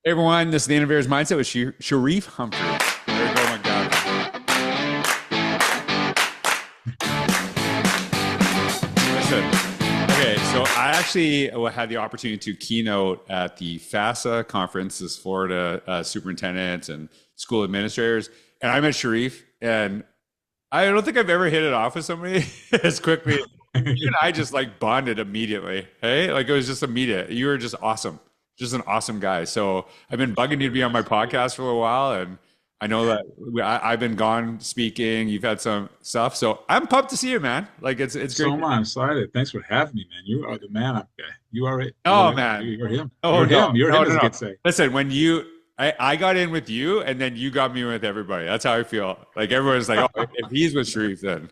Hey everyone, this is the Innovators Mindset with Sheriffee Humphrey. There you go, my God. Listen, okay, so I actually had the opportunity to keynote at the FASA conference, this Florida superintendents and school administrators, and I met Sharif, and I don't think I've ever hit it off with somebody as quickly. You and I just like bonded immediately. Hey, like it was just immediate. You were just awesome, just an awesome guy. So I've been bugging you to be on my podcast for a little while, and I know that I've been gone speaking. You've had some stuff, so I'm pumped to see you, man. Like it's So great. am I. I'm excited. Thanks for having me, man. You are the man up there. You are it. Oh man. You're him. Oh You're no, him. You're no, him, no, as the no. kids say. Listen, when I got in with you, and then you got me with everybody. That's how I feel. Like everyone's like, oh, if he's with Sharif, then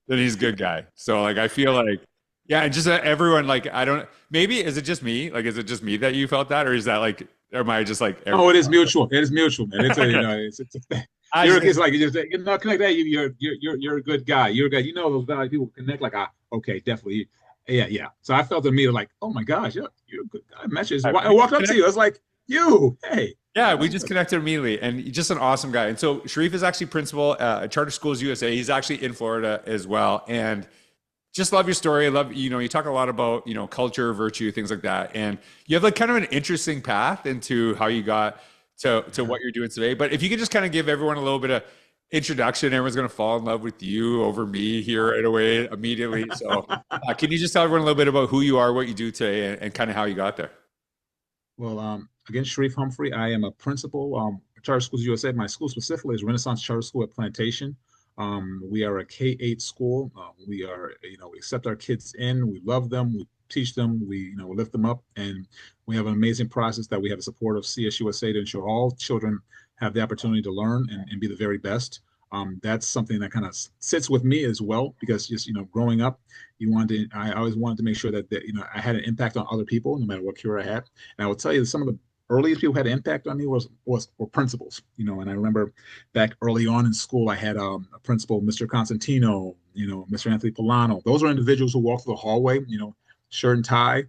he's a good guy. So like I feel like yeah, and just everyone like I don't maybe is it just me? Like is it just me that you felt that, or is that like or am I just like Oh, everyone? it is mutual. It is mutual, man. It's a Okay. it's a thing. I You're just it's like connect that. You're a good guy. You're a guy. You know those value people connect like okay, definitely. Yeah, yeah. So I felt immediately like, oh my gosh, you're a good guy. I met you. I we just walked up to connect. you. I was like, you, hey, Yeah, we that's just good. connected immediately, and he's just an awesome guy. And so Sharif is actually principal at Charter Schools USA. He's actually in Florida as well, and just love your story. I love, you talk a lot about, culture, virtue, things like that. And you have like kind of an interesting path into how you got to Yeah. what you're doing today. But if you could just kind of give everyone a little bit of introduction, everyone's going to fall in love with you over me here right away, immediately. So can you just tell everyone a little bit about who you are, what you do today, and kind of how you got there? Well, again, Sharif Humphrey. I am a principal at Charter Schools USA. My school specifically is Renaissance Charter School at Plantation. We are a K-8 school. We are, we accept our kids in. We love them. We teach them. We lift them up, and we have an amazing process that we have the support of CSUSA to ensure all children have the opportunity to learn and be the very best. That's something that kind of sits with me as well because just growing up, I always wanted to make sure that I had an impact on other people no matter what career I had. And I will tell you some of the earliest people who had an impact on me were principals. And I remember back early on in school, I had a principal, Mr. Constantino, Mr. Anthony Polano. Those are individuals who walked through the hallway, shirt and tie,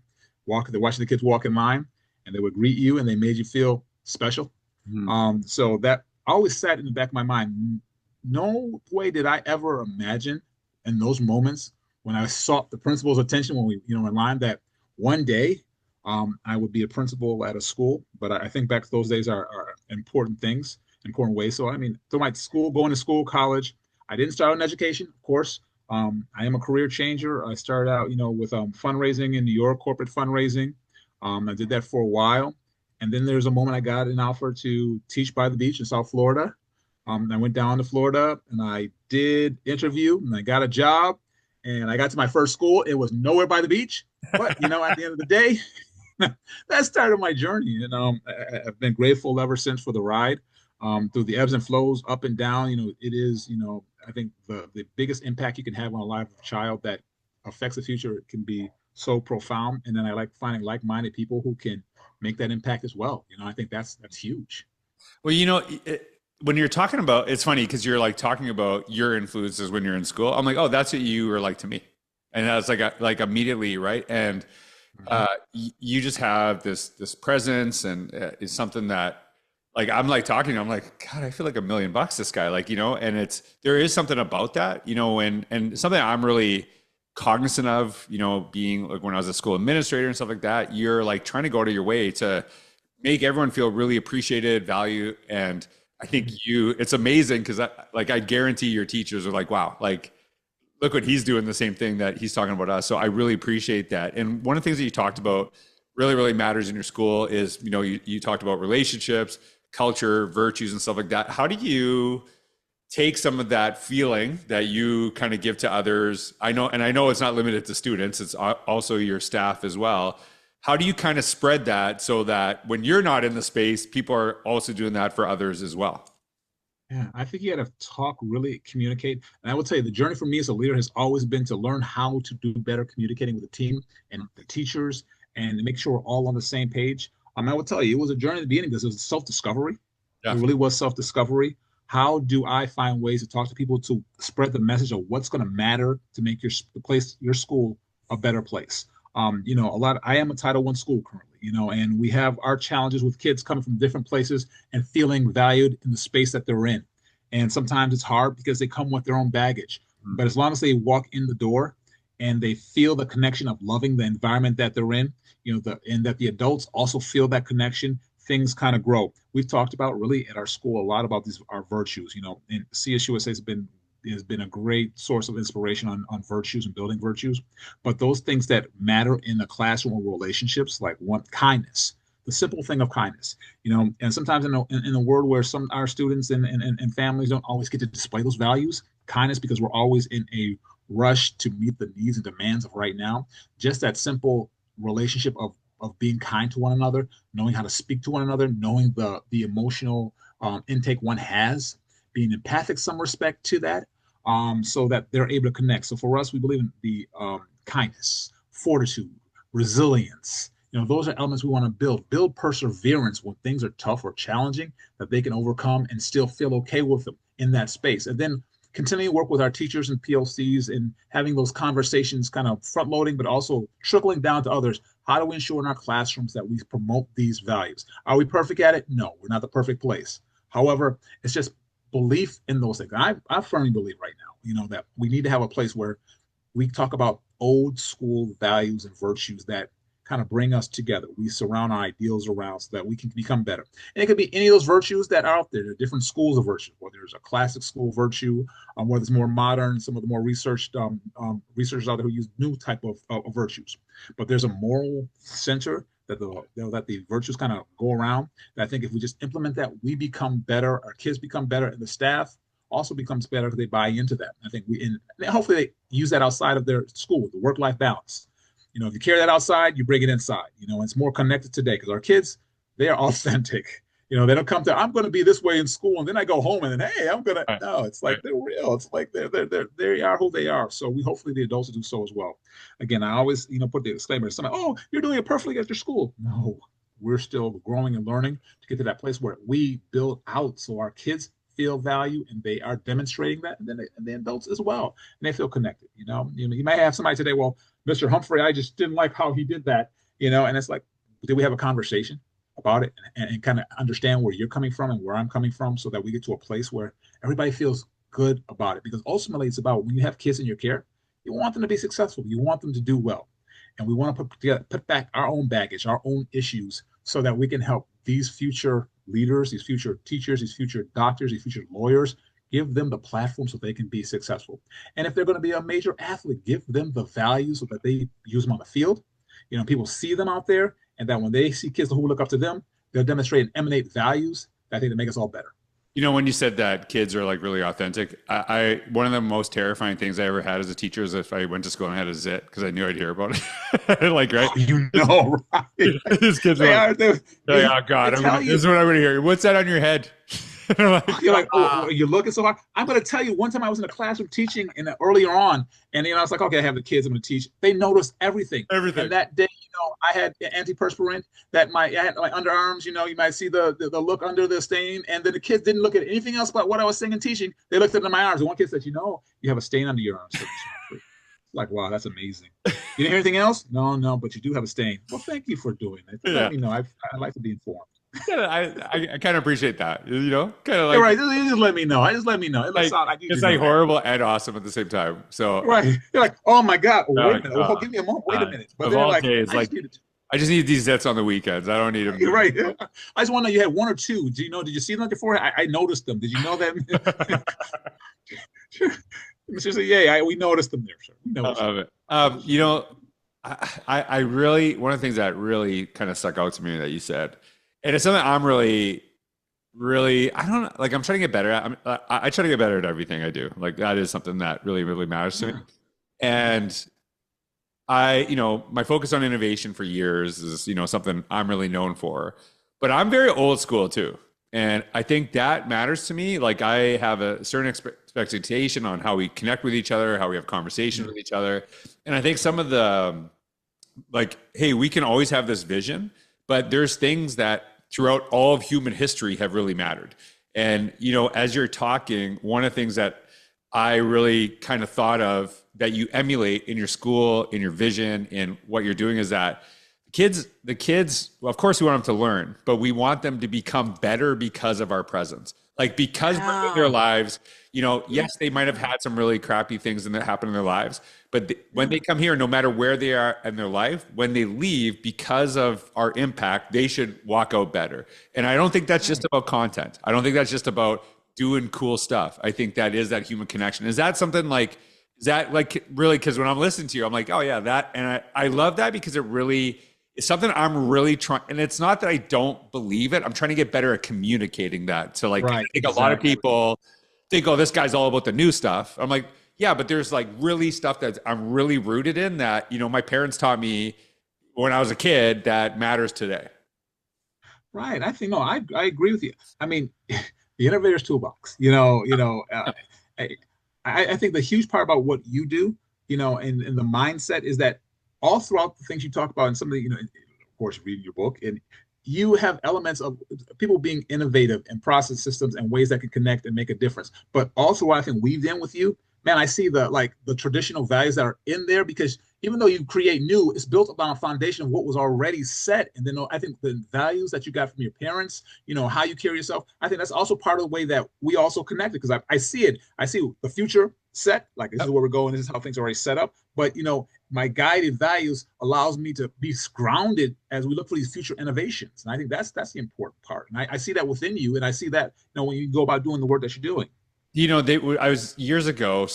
they're watching the kids walk in line, and they would greet you, and they made you feel special. Mhm. So that always sat in the back of my mind. No way did I ever imagine in those moments when I sought the principal's attention when we, in line that one day I would be a principal at a school. But I think back to those days are important things, important ways. So, I mean, through my school, going to school, college, I didn't start in education, of course. I am a career changer. I started out, with fundraising in New York, corporate fundraising. I did that for a while. And then there's a moment I got an offer to teach by the beach in South Florida. I went down to Florida and I did interview and I got a job and I got to my first school. It was nowhere by the beach, but at the end of the day, that started my journey. And I've been grateful ever since for the ride through the ebbs and flows, up and down. It is, I think the biggest impact you can have on a life of a child that affects the future can be so profound. And then I like finding like-minded people who can make that impact as well. I think that's huge. Well, when you're talking about, it's funny because you're like talking about your influences when you're in school. I'm like, oh, that's what you were like to me, and that's like immediately, right? And Mhm. you just have this presence, and it's something that like I'm like talking. I'm like, God, I feel like $1 million. This guy, like and there is something about that, and something I'm really cognizant of, being like when I was a school administrator and stuff like that. You're like trying to go to your way to make everyone feel really appreciated, value, and I think it's amazing because I guarantee your teachers are like, wow, like look what he's doing the same thing that he's talking about us. So I really appreciate that. And one of the things that you talked about really, really matters in your school is, you talked about relationships, culture, virtues, and stuff like that. How do you take some of that feeling that you kind of give to others? I know it's not limited to students, it's also your staff as well. How do you kind of spread that so that when you're not in the space, people are also doing that for others as well? Yeah, I think you got to talk, really communicate. And I will tell you, the journey for me as a leader has always been to learn how to do better communicating with the team and the teachers and to make sure we're all on the same page. I will tell you, it was a journey at the beginning because it was self-discovery. It Yeah. really was self-discovery. How do I find ways to talk to people to spread the message of what's going to matter to make your the place, your school, a better place? I am a Title I school currently, and we have our challenges with kids coming from different places and feeling valued in the space that they're in. And sometimes it's hard because they come with their own baggage. But as long as they walk in the door and they feel the connection of loving the environment that they're in, and that the adults also feel that connection, things kind of grow. We've talked about really at our school a lot about these our virtues, and CSUSA has been a great source of inspiration on virtues and building virtues. But those things that matter in the classroom or relationships, like kindness, the simple thing of kindness, and sometimes in a world where some our students and families don't always get to display those values, kindness, because we're always in a rush to meet the needs and demands of right now. Just that simple relationship of being kind to one another, knowing how to speak to one another, knowing the emotional intake one has, being empathic some respect to that, so that they're able to connect. So for us, we believe in the kindness, fortitude, resilience. Those are elements we want to build perseverance when things are tough or challenging, that they can overcome and still feel okay with them in that space. And then continue to work with our teachers and PLCs and having those conversations kind of front loading, but also trickling down to others. How do we ensure in our classrooms that we promote these values? Are we perfect at it? No, we're not the perfect place. However, it's just belief in those things. I firmly believe right now, that we need to have a place where we talk about old school values and virtues that kind of bring us together. We surround our ideals around so that we can become better. And it could be any of those virtues that are out there. There are different schools of virtue, whether there's a classic school virtue, whether it's more modern, some of the more researched researchers out there who use new type of virtues. But there's a moral center that the virtues kind of go around. And I think if we just implement that, we become better, our kids become better, and the staff also becomes better because they buy into that. I think and hopefully they use that outside of their school, the work-life balance. If you carry that outside, you bring it inside. It's more connected today because our kids, they are authentic. They don't come to, I'm going to be this way in school, and then I go home and then, hey, I'm going to. No, it's like they're real. It's like they are who they are. So we hopefully the adults do so as well. Again, I always put the disclaimer. Somebody, oh, you're doing it perfectly at your school. No, we're still growing and learning to get to that place where we build out so our kids feel value and they are demonstrating that, and then the adults as well, and they feel connected. You might have somebody today, well, Mr. Humphrey, I just didn't like how he did that, and it's like, did we have a conversation about it and kind of understand where you're coming from and where I'm coming from, so that we get to a place where everybody feels good about it? Because ultimately, it's about when you have kids in your care, you want them to be successful, you want them to do well, and we want to put back our own baggage, our own issues, so that we can help these future leaders, these future teachers, these future doctors, these future lawyers, give them the platform so they can be successful. And if they're going to be a major athlete, give them the values so that they use them on the field. People see them out there, and that when they see kids who look up to them, they'll demonstrate and emanate values that I think that make us all better. When you said that kids are like really authentic, I one of the most terrifying things I ever had as a teacher is if I went to school and had a zit, because I knew I'd hear about it. Like, right? Oh, right. These kids are like, oh God, this is what I'm going to hear. What's that on your head? You're like, oh, you're looking so hard. I'm going to tell you, one time I was in a classroom teaching earlier on, and I was like, okay, I have the kids, I'm going to teach. They noticed everything. And that day, I had antiperspirant I had my underarms, you might see the look under the stain. And then the kids didn't look at anything else but what I was saying and teaching. They looked at my arms. And one kid said, you have a stain under your arms. Like, wow, that's amazing. You didn't hear anything else? No, but you do have a stain. Well, thank you for doing it. Let me know. I like to be informed. I kind of appreciate that, kind of like, right. Just let me know. Just let me know. It's like horrible and awesome at the same time. So right, you're like, oh my God, wait a minute. Well, give me a moment. Wait a minute. But of all days, I just need these zits on the weekends. I don't need them. You're right. I just want to know, you had one or two. Did you see them on your forehead? I noticed them. Did you know that? Seriously, yeah, we noticed them there, sir. We noticed them. I really, one of the things that really kind of stuck out to me that you said, and it's something I'm really, I don't know, like I'm trying to get better at. I try to get better at everything I do. Like that is something that really, really matters to me. And my focus on innovation for years is, something I'm really known for, but I'm very old school too. And I think that matters to me. Like I have a certain expectation on how we connect with each other, how we have conversations with each other. And I think some of the, like, hey, we can always have this vision, but there's things that throughout all of human history have really mattered. And, as you're talking, one of the things that I really kind of thought of that you emulate in your school, in your vision, in what you're doing is that the kids, well, of course we want them to learn, but we want them to become better because of our presence. Like because we're in their Yeah. lives, Yeah. yes, they might have had some really crappy things that happen in their lives, but when they come here, no matter where they are in their life, when they leave, because of our impact, they should walk out better. And I don't think that's just Right. about content. I don't think that's just about doing cool stuff. I think that is that human connection. Is that like really, because when I'm listening to you, I'm like, oh yeah, that. And I love that because it really is something I'm really trying. And it's not that I don't believe it. I'm trying to get better at communicating that. So like, I Right. think a lot of Exactly. people think, oh, this guy's all about the new stuff. I'm like, yeah, but there's like really stuff that I'm really rooted in that, my parents taught me when I was a kid that matters today. Right. I think no, I agree with you. I mean, the innovator's toolbox. I, I think the huge part about what you do, and the mindset is that all throughout the things you talk about, and some of the, of course, reading your book, and you have elements of people being innovative and process systems and ways that can connect and make a difference. But also, what I think weaved in with you, man, I see the traditional values that are in there because even though you create new, it's built upon a foundation of what was already set. And then I think the values that you got from your parents, how you carry yourself, I think that's also part of the way that we also connected because I see it. I see the future set, like this is Yep. where we're going, this is how things are already set up. But, my guided values allows me to be grounded as we look for these future innovations. And I think that's the important part. And I see that within you. And I see that, when you go about doing the work that you're doing. I was years ago,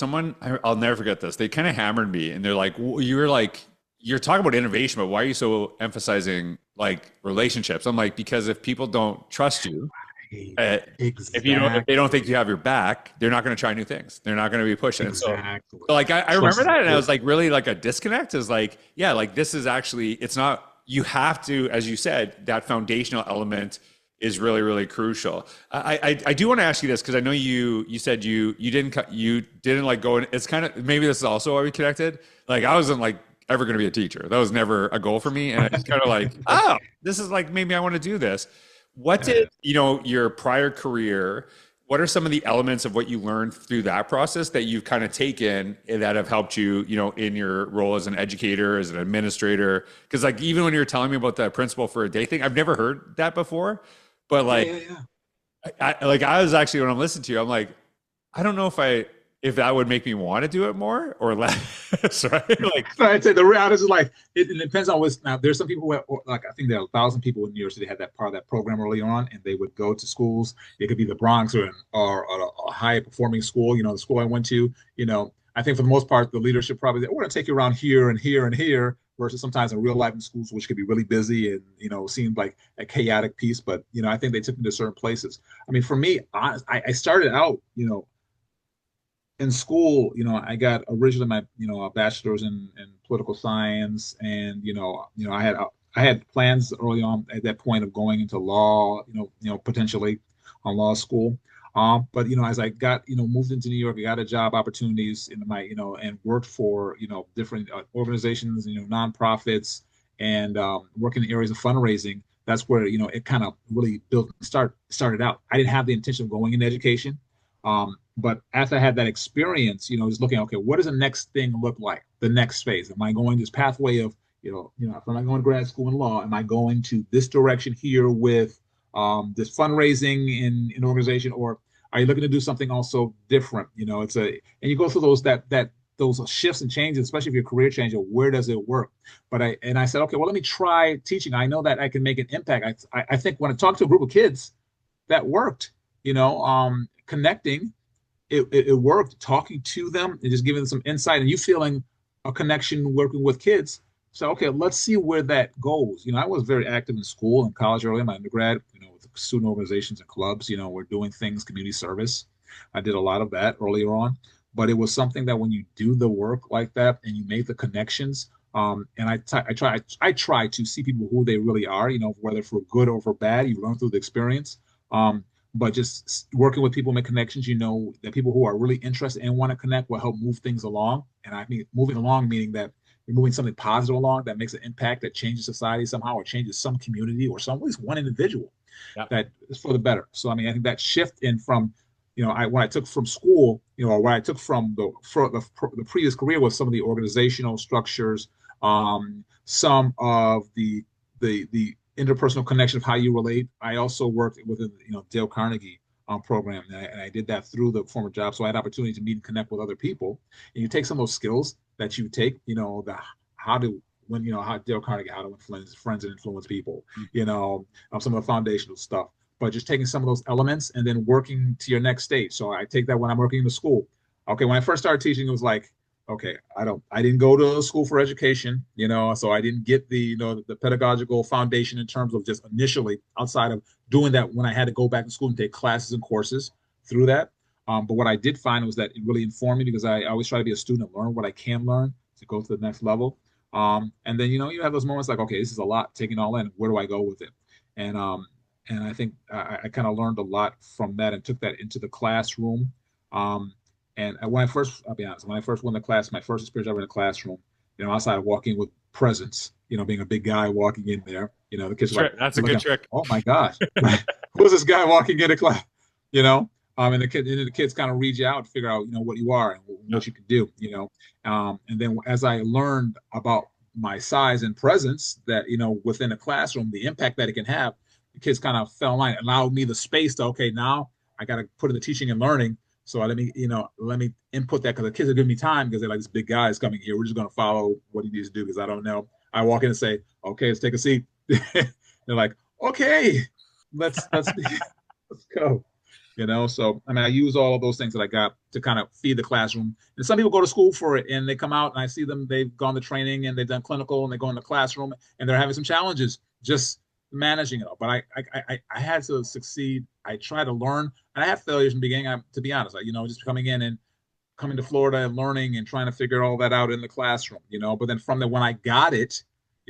I'll never forget this. They kind of hammered me and they're like, you're talking about innovation, but why are you so emphasizing like relationships? I'm like, because if people don't trust you, Right. uh, if they don't Exactly. think you have your back, they're not going to try new things. They're not going to be pushing. And Exactly. so like, I remember Trust is that. And I was important. like, really like a disconnect is like, yeah, like this is actually, it's not, you have to, as you said, that foundational element is really, really crucial. I do want to ask you this because I know you said you didn't like go in. It's kind of maybe this is also why we connected. Like I wasn't like ever going to be a teacher. That was never a goal for me, and I just kind of like, oh, this is like maybe I want to do this. What did Yeah. your prior career? What are some of the elements of what you learned through that process that you've kind of taken that have helped you, in your role as an educator, as an administrator? Because like even when you were telling me about the principal for a day thing, I've never heard that before. But Yeah. like, Yeah. Yeah. I was actually when I'm listening to you, I'm like, I don't know if that would make me want to do it more or less, right? Like, No, I'd say the reality is like it depends on what's now. There's some people who have, like I think there are 1,000 people in New York City had that part of that program early on, and they would go to schools. It could be the Bronx or a high performing school. The school I went to. I think for the most part, the leadership probably said, we're going to take you around here and here and here. Versus sometimes in real life in schools, which could be really busy and seemed like a chaotic piece. But I think they took me to certain places. I mean, for me, I started out, in school, I got originally my, a bachelor's in political science, and I had plans early on at that point of going into law, potentially on law school. But as I got, moved into New York, I got a job opportunities in my, and worked for, different organizations, nonprofits, and working in areas of fundraising. That's where it kind of really started out. I didn't have the intention of going into education. But after I had that experience, just looking, okay, what does the next thing look like? The next phase? Am I going this pathway of, if I'm not going to grad school in law, am I going to this direction here with this fundraising in an organization, or are you looking to do something also different? And you go through those shifts and changes, especially if you're a career changer, where does it work? But I said, okay, well, let me try teaching. I know that I can make an impact. I think when I talk to a group of kids, that worked, connecting it worked talking to them and just giving them some insight and you feeling a connection working with kids. So, okay, let's see where that goes. I was very active in school and college early in my undergrad, with student organizations and clubs, we're doing things, community service. I did a lot of that earlier on, but it was something that when you do the work like that and you make the connections, and I try to see people who they really are, whether for good or for bad, you learn through the experience. But just working with people, make connections, that people who are really interested and want to connect will help move things along. And I mean, moving along, meaning that you're moving something positive along that makes an impact that changes society somehow or changes some community or some, at least one individual yeah. that is for the better. So, I mean, I think that shift in from what I took from school, or what I took from the previous career was some of the organizational structures, some of the interpersonal connection of how you relate. I also worked within, Dale Carnegie program, and I did that through the former job. So I had opportunity to meet and connect with other people. And you take some of those skills that you take, the how to how Dale Carnegie, how to influence friends and influence people, some of the foundational stuff. But just taking some of those elements and then working to your next stage. So I take that when I'm working in the school. Okay, when I first started teaching, it was like, okay, I didn't go to school for education, so I didn't get the pedagogical foundation in terms of just initially outside of doing that when I had to go back to school and take classes and courses through that. But what I did find was that it really informed me because I always try to be a student and learn what I can learn to go to the next level. And then, you have those moments like, okay, this is a lot, taking all in. Where do I go with it? And I think I kind of learned a lot from that and took that into the classroom. And when I first, I'll be honest, when I first went to class, my first experience ever in a classroom, outside of walking with presence, being a big guy walking in there, the kids are like, that's a good trick. oh my gosh, who's this guy walking into class? And the kids kind of read you out to figure out, what you are and what you can do, and then as I learned about my size and presence that, within a classroom, the impact that it can have, the kids kind of fell in line, allowed me the space to, okay, now I got to put in the teaching and learning. So let me input that because the kids are giving me time because they're like, this big guy is coming here. We're just going to follow what he needs to do because I don't know. I walk in and say, okay, let's take a seat. They're like, okay, let's let's go. So I use all of those things that I got to kind of feed the classroom. And some people go to school for it and they come out and I see them, they've gone to training and they've done clinical and they go in the classroom and they're having some challenges just managing it all. But I had to succeed. I tried to learn, and I had failures in the beginning. To be honest, just coming in and coming to Florida and learning and trying to figure all that out in the classroom. But then from there, when I got it,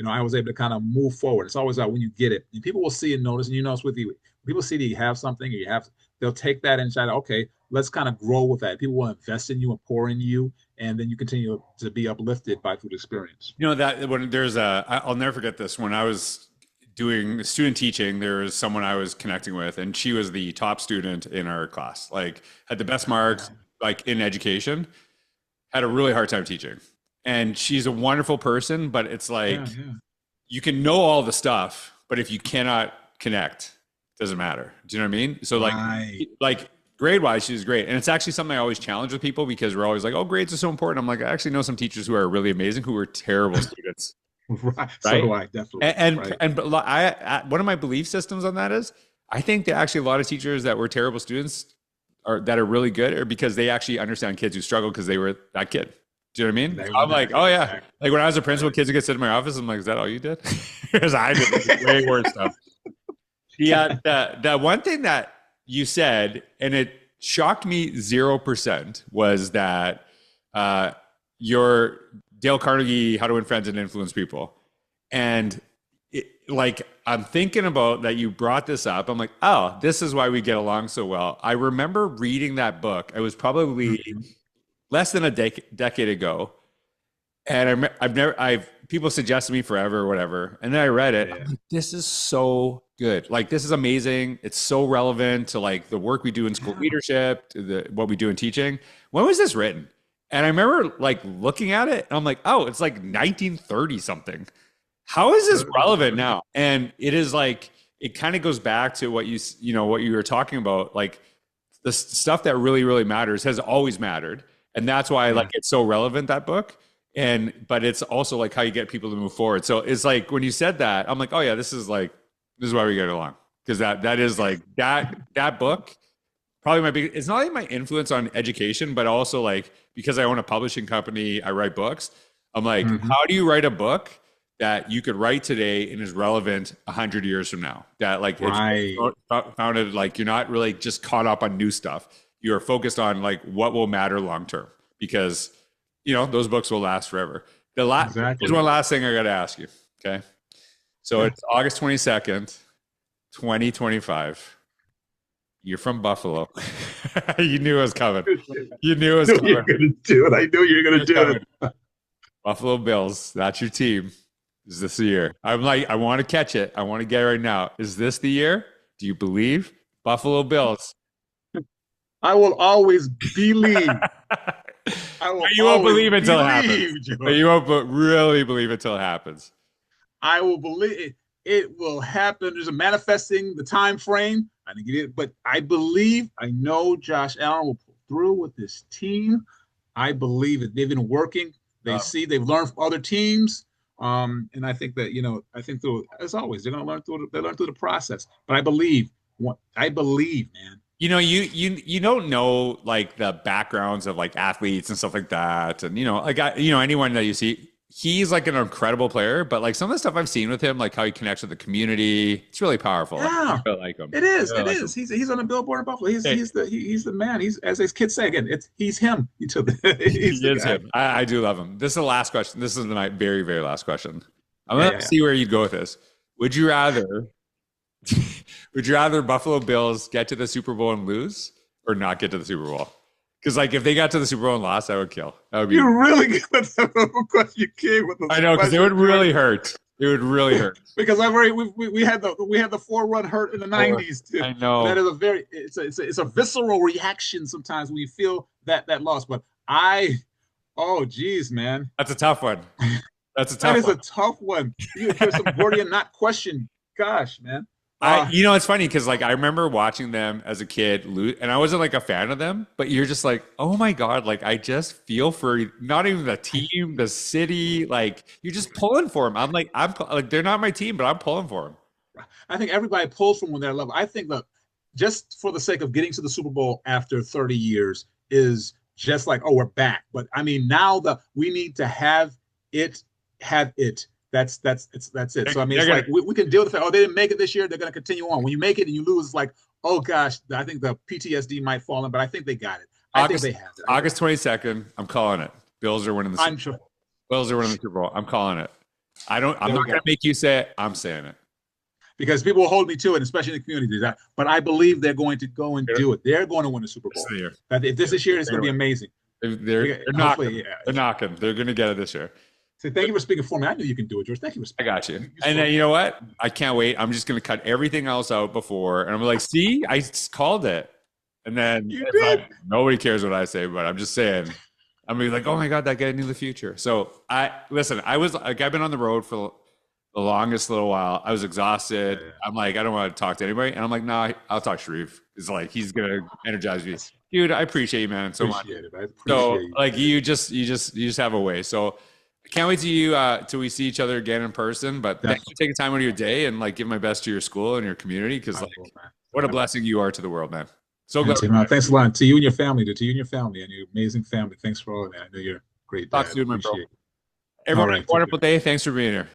I was able to kind of move forward. It's always about when you get it, and people will see and notice, and it's with you. People see that you have something, or they'll take that and say, okay, let's kind of grow with that. People will invest in you and pour in you, and then you continue to be uplifted by food experience. That when I'll never forget this. When I was doing student teaching, there was someone I was connecting with, and she was the top student in our class, like had the best marks, like in education, had a really hard time teaching. And she's a wonderful person, but it's like, you can know all the stuff, but if you cannot connect, it doesn't matter. Do you know what I mean? So like grade wise, she's great. And it's actually something I always challenge with people because we're always like, oh, grades are so important. I'm like, I actually know some teachers who are really amazing, who are terrible students. Right. So do I, definitely. And one of my belief systems on that is I think that actually a lot of teachers that were terrible students that are really good are because they actually understand kids who struggle because they were that kid. Do you know what I mean? I'm like, oh yeah. Like when I was a principal, kids would get sit in my office. I'm like, is that all you did? Because I did way worse stuff. Yeah. The one thing that you said, and it shocked me 0%, was that your Dale Carnegie, How to Win Friends and Influence People. And I'm thinking about that you brought this up. I'm like, oh, this is why we get along so well. I remember reading that book. It was probably less than a decade ago. And people suggested me forever or whatever. And then I read it. I'm like, this is so good. Like, this is amazing. It's so relevant to like the work we do in school leadership, to what we do in teaching. When was this written? And I remember like looking at it and I'm like, oh, it's like 1930 something. How is this relevant now? And it is like, it kind of goes back to what what you were talking about. Like the stuff that really, really matters has always mattered. And that's why like it's so relevant, that book. But it's also like how you get people to move forward. So it's like, when you said that, I'm like, oh yeah, this is why we get along. Because that is like that book, probably it's not only my influence on education, but also like, because I own a publishing company, I write books. I'm like, how do you write a book that you could write today and is relevant 100 years from now? That like it's founded, like you're not really just caught up on new stuff. You're focused on like what will matter long term, because those books will last forever. There's one last thing I got to ask you. Okay, so it's August 22nd, 2025. You're from Buffalo. You knew it was coming. You knew it was coming. You're gonna do it. I knew you were gonna do it. Buffalo Bills. That's your team. Is this the year? I'm like, I want to catch it. I want to get it right now. Is this the year? Do you believe? Buffalo Bills. I will always believe. I will You won't always believe until it happens. George. But you won't really believe until it happens. I will believe it. It will happen. There's a manifesting the time frame. I didn't get it, but I believe. I know Josh Allen will pull through with this team. I believe it. They've been working. They've learned from other teams. And I think that, I think through, as always, they're going to learn through the process. But I believe, man. You don't know like the backgrounds of like athletes and stuff like that, and anyone that you see, he's like an incredible player. But like some of the stuff I've seen with him, like how he connects with the community, it's really powerful. Yeah, I like him. It is. Really It is. him. He's on the billboard in Buffalo. He's the man. He's, as his kids say again, he's him. He's He is him. I do love him. This is the last question. This is my very, very last question. I'm gonna see where you'd go with this. Would you rather Buffalo Bills get to the Super Bowl and lose, or not get to the Super Bowl? Because like if they got to the Super Bowl and lost, I would kill. That would be. You're really good at the question. You came with the. I know, because it would really hurt. It would really hurt. Because we had the 4-run hurt in the 90s too. I know. That is it's a visceral reaction sometimes when you feel that loss. But oh geez, man. That's a tough one. That is a tough one. Here's some Gordian knot question. Gosh, man. It's funny because like I remember watching them as a kid lose, and I wasn't like a fan of them, but you're just like, oh my God, like I just feel for not even the team, the city, like you're just pulling for them. I'm like they're not my team, but I'm pulling for them. I think everybody pulls from when they're level. I think that just for the sake of getting to the Super Bowl after 30 years is just like, oh, we're back. But I mean, now we need to have it. That's it. So I mean, it's like we can deal with it. Oh, they didn't make it this year. They're going to continue on. When you make it and you lose, it's like, oh gosh, I think the PTSD might fall in, but I think they got it. I think they have it. August 22nd, I'm calling it. Bills are winning the Super Bowl. Bills are winning the Super Bowl. I'm calling it. I'm not going to make you say it. I'm saying it. Because people will hold me to it, especially in the community. But I believe they're going to go and do it. They're going to win the Super Bowl. If this year, it's going to be amazing. They're knocking. They're knocking. They're going to get it this year. So thank you for speaking for me. I knew you can do it, George. Thank you for speaking. I got you. And then you know what? I can't wait. I'm just going to cut everything else out before. And I'm like, see, I called it. And then nobody cares what I say, but I'm just saying. I'm be like, oh my God, that guy knew the future. So I was like, I've been on the road for the longest little while. I was exhausted. Yeah. I'm like, I don't want to talk to anybody. And I'm like, no, I'll talk to Sheriff. It's like, he's going to energize me. Dude, I appreciate you, man, so much. So like you just have a way. So I can't wait till we see each other again in person. But thanks for taking time out of your day and like give my best to your school and your community, because like what a blessing you are to the world, man. So glad. Thanks a lot to you and your family, and your amazing family. Thanks for all of that. I know you're a great dad. Talk soon, my bro. Everyone, have a wonderful day. Thanks for being here.